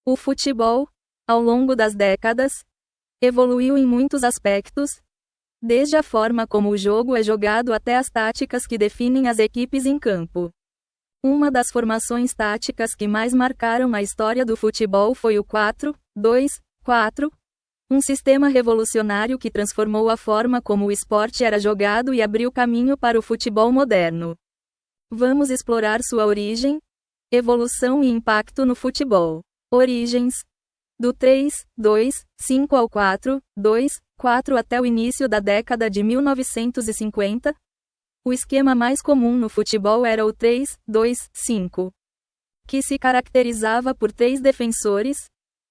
O futebol, ao longo das décadas, evoluiu em muitos aspectos, desde a forma como o jogo é jogado até as táticas que definem as equipes em campo. Uma das formações táticas que mais marcaram a história do futebol foi o 4-2-4, um sistema revolucionário que transformou a forma como o esporte era jogado e abriu caminho para o futebol moderno. Vamos explorar sua origem, evolução e impacto no futebol. Origens: do 3-2-5 ao 4-2-4 até o início da década de 1950, o esquema mais comum no futebol era o 3-2-5, que se caracterizava por 3 defensores,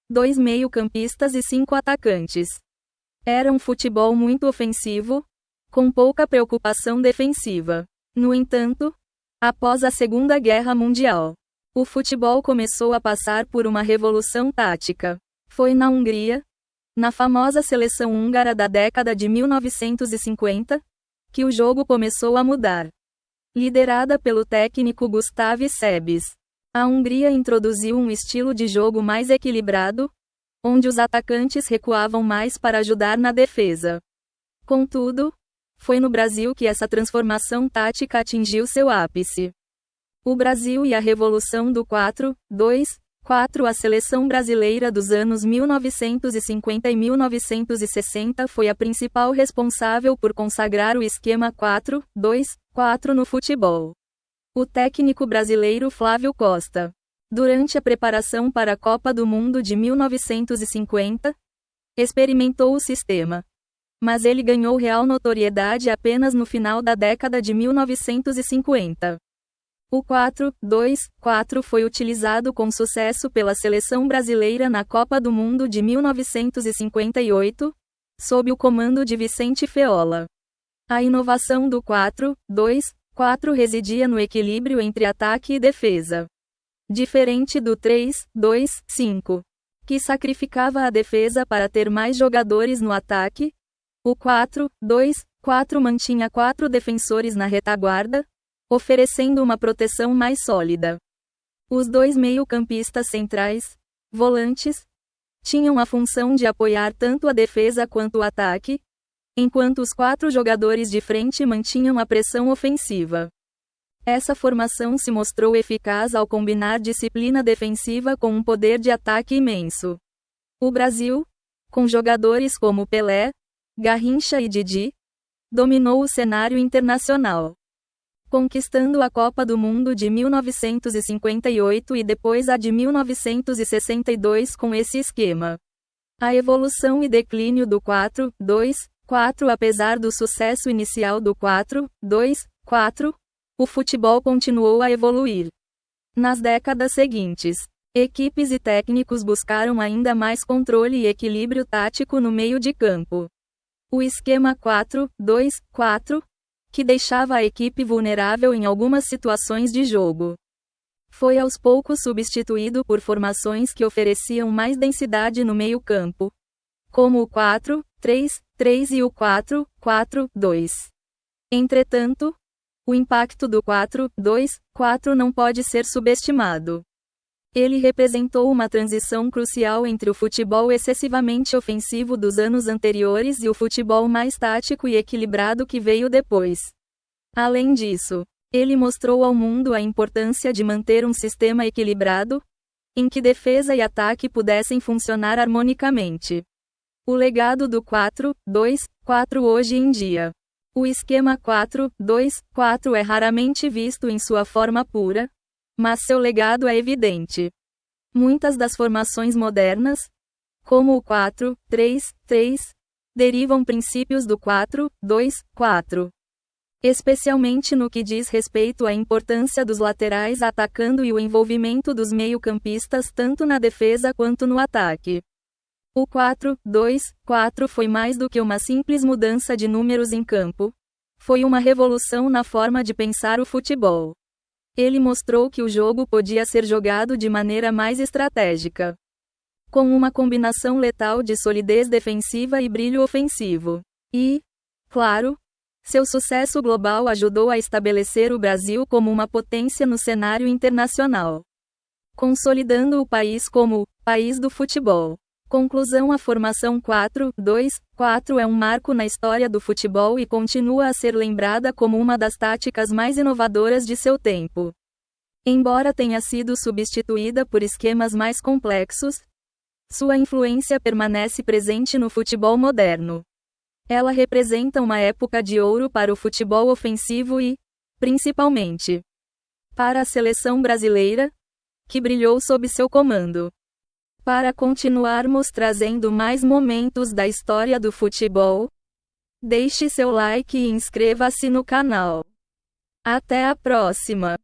2 meio-campistas e 5 atacantes. Era um futebol muito ofensivo, com pouca preocupação defensiva. No entanto, após a Segunda Guerra Mundial, o futebol começou a passar por uma revolução tática. Foi na Hungria, na famosa seleção húngara da década de 1950, que o jogo começou a mudar. Liderada pelo técnico Gustav Sebbes, a Hungria introduziu um estilo de jogo mais equilibrado, onde os atacantes recuavam mais para ajudar na defesa. Contudo, foi no Brasil que essa transformação tática atingiu seu ápice. O Brasil e a revolução do 4-2-4. A seleção brasileira dos anos 1950 e 1960 foi a principal responsável por consagrar o esquema 4-2-4 no futebol. O técnico brasileiro Flávio Costa, durante a preparação para a Copa do Mundo de 1950, experimentou o sistema. Mas ele ganhou real notoriedade apenas no final da década de 1950. O 4-2-4 foi utilizado com sucesso pela seleção brasileira na Copa do Mundo de 1958, sob o comando de Vicente Feola. A inovação do 4-2-4 residia no equilíbrio entre ataque e defesa. Diferente do 3-2-5, que sacrificava a defesa para ter mais jogadores no ataque, o 4-2-4 mantinha 4 defensores na retaguarda, oferecendo uma proteção mais sólida. Os 2 meio-campistas centrais, volantes, tinham a função de apoiar tanto a defesa quanto o ataque, enquanto os 4 jogadores de frente mantinham a pressão ofensiva. Essa formação se mostrou eficaz ao combinar disciplina defensiva com um poder de ataque imenso. O Brasil, com jogadores como Pelé, Garrincha e Didi, dominou o cenário internacional, conquistando a Copa do Mundo de 1958 e depois a de 1962 com esse esquema. A evolução e declínio do 4-2-4. Apesar do sucesso inicial do 4-2-4, o futebol continuou a evoluir. Nas décadas seguintes, equipes e técnicos buscaram ainda mais controle e equilíbrio tático no meio de campo. O esquema 4-2-4, que deixava a equipe vulnerável em algumas situações de jogo, foi aos poucos substituído por formações que ofereciam mais densidade no meio-campo, como o 4-3-3 e o 4-4-2. Entretanto, o impacto do 4-2-4 não pode ser subestimado. Ele representou uma transição crucial entre o futebol excessivamente ofensivo dos anos anteriores e o futebol mais tático e equilibrado que veio depois. Além disso, ele mostrou ao mundo a importância de manter um sistema equilibrado, em que defesa e ataque pudessem funcionar harmonicamente. O legado do 4-2-4 hoje em dia. O esquema 4-2-4 é raramente visto em sua forma pura, mas seu legado é evidente. Muitas das formações modernas, como o 4-3-3, derivam princípios do 4-2-4. Especialmente no que diz respeito à importância dos laterais atacando e o envolvimento dos meio-campistas tanto na defesa quanto no ataque. O 4-2-4 foi mais do que uma simples mudança de números em campo. Foi uma revolução na forma de pensar o futebol. Ele mostrou que o jogo podia ser jogado de maneira mais estratégica, com uma combinação letal de solidez defensiva e brilho ofensivo. E, claro, seu sucesso global ajudou a estabelecer o Brasil como uma potência no cenário internacional, consolidando o país como País do futebol. Conclusão: a formação 4-2-4 é um marco na história do futebol e continua a ser lembrada como uma das táticas mais inovadoras de seu tempo. Embora tenha sido substituída por esquemas mais complexos, sua influência permanece presente no futebol moderno. Ela representa uma época de ouro para o futebol ofensivo e, principalmente, para a seleção brasileira, que brilhou sob seu comando. Para continuarmos trazendo mais momentos da história do futebol, deixe seu like e inscreva-se no canal. Até a próxima!